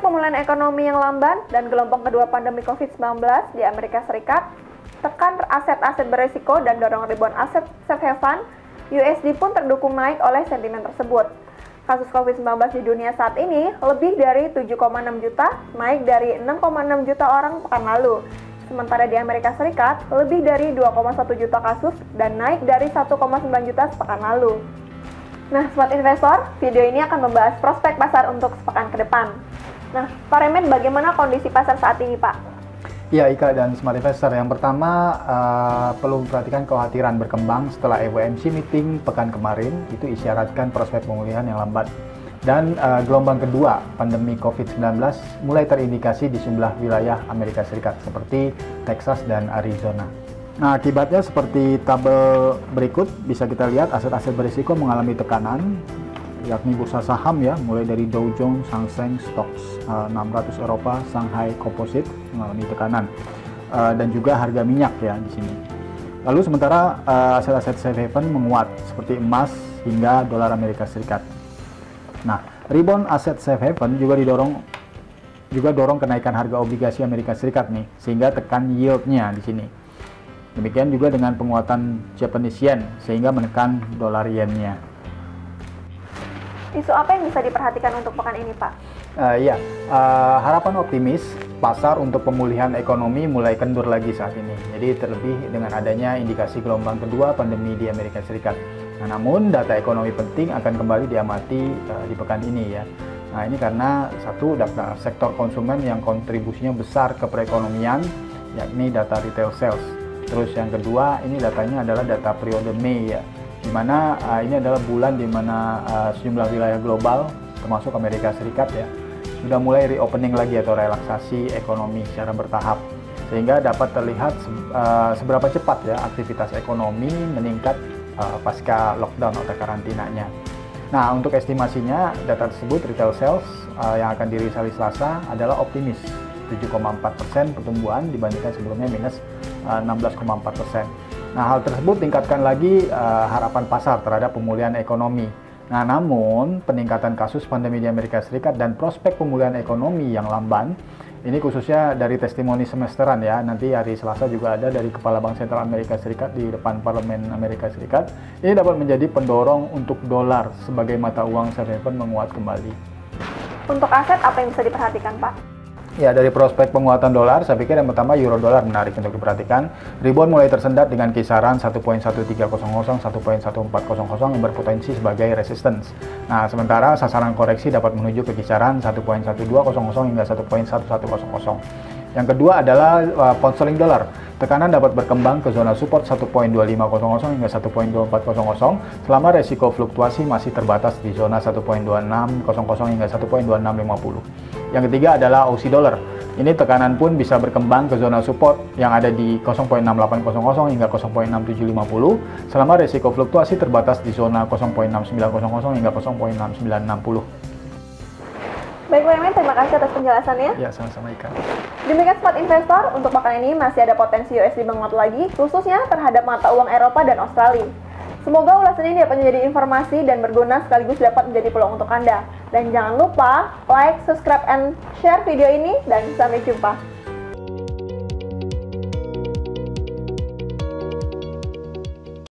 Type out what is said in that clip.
pemulihan ekonomi yang lamban dan gelombang kedua pandemi COVID-19 di Amerika Serikat, tekan aset-aset berisiko dan dorong ribuan aset safe haven, USD pun terdukung naik oleh sentimen tersebut. Kasus COVID-19 di dunia saat ini lebih dari 7,6 juta, naik dari 6,6 juta orang pekan lalu. Sementara di Amerika Serikat, lebih dari 2,1 juta kasus dan naik dari 1,9 juta sepekan lalu. Nah, Smart Investor, video ini akan membahas prospek pasar untuk sepekan ke depan. Nah, Pak Remen, bagaimana kondisi pasar saat ini, Pak? Ya, Ika dan Smart Investor, yang pertama perlu memperhatikan kekhawatiran berkembang setelah FOMC meeting pekan kemarin, itu isyaratkan prospek pemulihan yang lambat. Dan gelombang kedua pandemi COVID-19 mulai terindikasi di sejumlah wilayah Amerika Serikat seperti Texas dan Arizona. Nah, akibatnya seperti tabel berikut bisa kita lihat aset-aset berisiko mengalami tekanan, yakni bursa saham ya, mulai dari Dow Jones, Hang Seng, Stocks 600 Eropa, Shanghai Composite mengalami tekanan, dan juga harga minyak ya di sini. Lalu sementara aset-aset safe haven menguat seperti emas hingga dolar Amerika Serikat. Nah, rebound aset safe haven juga dorong kenaikan harga obligasi Amerika Serikat nih, sehingga tekan yield-nya di sini. Demikian juga dengan penguatan Japanese yen sehingga menekan dolar yen-nya. Isu apa yang bisa diperhatikan untuk pekan ini, Pak? Harapan optimis pasar untuk pemulihan ekonomi mulai kendur lagi saat ini. Jadi terlebih dengan adanya indikasi gelombang kedua pandemi di Amerika Serikat. Nah, namun data ekonomi penting akan kembali diamati di pekan ini ya. Nah, ini karena satu, data sektor konsumen yang kontribusinya besar ke perekonomian, yakni data retail sales. Terus yang kedua, ini datanya adalah data periode Mei ya, di mana ini adalah bulan di mana sejumlah wilayah global termasuk Amerika Serikat ya sudah mulai reopening lagi atau relaksasi ekonomi secara bertahap, sehingga dapat terlihat seberapa cepat ya aktivitas ekonomi meningkat pasca lockdown atau karantinanya. Nah, untuk estimasinya data tersebut retail sales yang akan dirilis hari Selasa adalah optimis 7,4% pertumbuhan dibandingkan sebelumnya minus 16,4%. Nah, hal tersebut tingkatkan lagi harapan pasar terhadap pemulihan ekonomi. Nah, namun peningkatan kasus pandemi di Amerika Serikat dan prospek pemulihan ekonomi yang lamban, ini khususnya dari testimoni semesteran ya, nanti hari Selasa juga ada dari Kepala Bank Sentral Amerika Serikat di depan Parlemen Amerika Serikat, ini dapat menjadi pendorong untuk dolar sebagai mata uang safe haven menguat kembali. Untuk aset, apa yang bisa diperhatikan, Pak? Ya, dari prospek penguatan dolar, saya pikir yang pertama euro dolar menarik untuk diperhatikan. Rebound mulai tersendat dengan kisaran 1.1300, 1.1400 yang berpotensi sebagai resistance. Nah, sementara sasaran koreksi dapat menuju ke kisaran 1.1200 hingga 1.1100. Yang kedua adalah pound sterling dolar. Tekanan dapat berkembang ke zona support 1.2500 hingga 1.2400 selama resiko fluktuasi masih terbatas di zona 1.2600 hingga 1.2650. Yang ketiga adalah Aussie dollar. Ini tekanan pun bisa berkembang ke zona support yang ada di 0.6800 hingga 0.6750 selama resiko fluktuasi terbatas di zona 0.6900 hingga 0.6960. Baik, Pak Remen, terima kasih atas penjelasannya. Ya, sama-sama Ika. Demikian Smart Investor, untuk pekan ini masih ada potensi USD menguat lagi, khususnya terhadap mata uang Eropa dan Australia. Semoga ulasan ini dapat menjadi informasi dan berguna sekaligus dapat menjadi peluang untuk Anda. Dan jangan lupa like, subscribe, and share video ini, dan sampai jumpa.